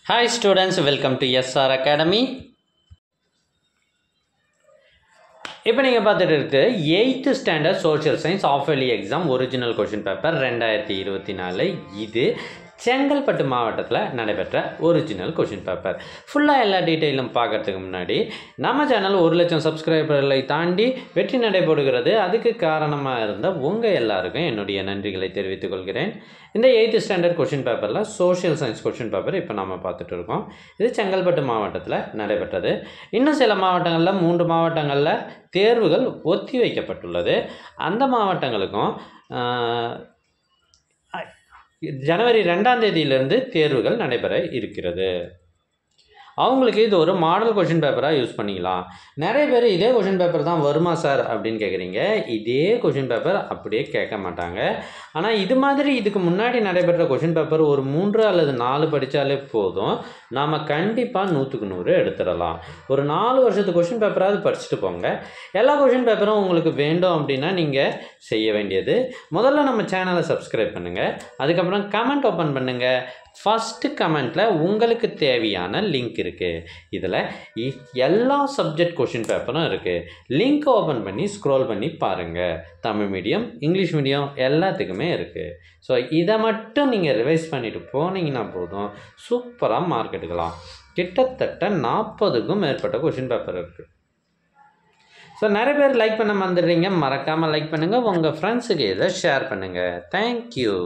Hi students, welcome to SR Academy. இப்போ நீங்கள் பார்த்துட்டு இருக்கு 8th standard social science of yearly exam original question paper 2024. இது செங்கல்பட்டு மாவட்டத்தில் நடைபெற்ற ஒரிஜினல் கொஷின் பேப்பர். ஃபுல்லாக எல்லா டீட்டெயிலும் பார்க்கறதுக்கு முன்னாடி நம்ம சேனல் 1,00,000 சப்ஸ்கிரைபர்களை தாண்டி வெற்றி நடைபெறுகிறது. அதுக்கு காரணமாக இருந்த உங்கள் எல்லாருக்கும் என்னுடைய நன்றிகளை தெரிவித்துக் கொள்கிறேன். இந்த 8th ஸ்டாண்டர்ட் கொஷின் பேப்பரில் சோஷியல் சயின்ஸ் கொஷின் பேப்பர் இப்போ நம்ம பார்த்துட்டு இருக்கோம். இது செங்கல்பட்டு மாவட்டத்தில் நடைபெற்றது. இன்னும் சில மாவட்டங்களில் 3 மாவட்டங்களில் தேர்வுகள் ஒத்தி வைக்கப்பட்டுள்ளது. அந்த மாவட்டங்களுக்கும் ஜனவரி 2ஆம் தேதியிலிருந்து தேர்வுகள் நடைபெற இருக்கிறது. அவங்களுக்கு இது ஒரு மாடல் கொஷின் பேப்பராக யூஸ் பண்ணிக்கலாம். நிறைய பேர் இதே கொஷின் பேப்பர் தான் வருமா சார் அப்படின்னு கேட்குறீங்க. இதே கொஷின் பேப்பர் அப்படியே கேட்க மாட்டாங்க. ஆனால் இது மாதிரி இதுக்கு முன்னாடி நடைபெற்ற கொஷின் பேப்பர் ஒரு 3 அல்லது 4 படித்தாலே போதும், நாம் கண்டிப்பாக 100க்கு 100 எடுத்துடலாம். ஒரு 4 வருஷத்து கொஷின் பேப்பராவது படிச்சுட்டு போங்க. எல்லா கொஷின் பேப்பரும் உங்களுக்கு வேண்டும் அப்படின்னா நீங்கள் செய்ய வேண்டியது, முதல்ல நம்ம சேனலை சப்ஸ்கிரைப் பண்ணுங்கள். அதுக்கப்புறம் கமெண்ட் ஓப்பன் பண்ணுங்கள். ஃபஸ்ட்டு கமெண்ட்டில் உங்களுக்கு தேவையான லிங்க் இருக்குது. இதில் எல்லா சப்ஜெக்ட் கொஷின் பேப்பரும் இருக்குது. லிங்க் ஓப்பன் பண்ணி ஸ்க்ரோல் பண்ணி பாருங்கள். தமிழ் மீடியம், இங்கிலீஷ் மீடியம் எல்லாத்துக்குமே இருக்குது. ஸோ இதை மட்டும் நீங்கள் ரிவைஸ் பண்ணிவிட்டு போனீங்கன்னா போதும், சூப்பராக மார்க் எடுக்கலாம். கிட்டத்தட்ட 40க்கும் மேற்பட்ட கொஷின் பேப்பர் இருக்குது. ஸோ நிறைய பேர் லைக் பண்ண வந்துடுறீங்க. மறக்காமல் லைக் பண்ணுங்கள். உங்கள் ஃப்ரெண்ட்ஸுக்கு இதை ஷேர் பண்ணுங்கள். தேங்க்யூ.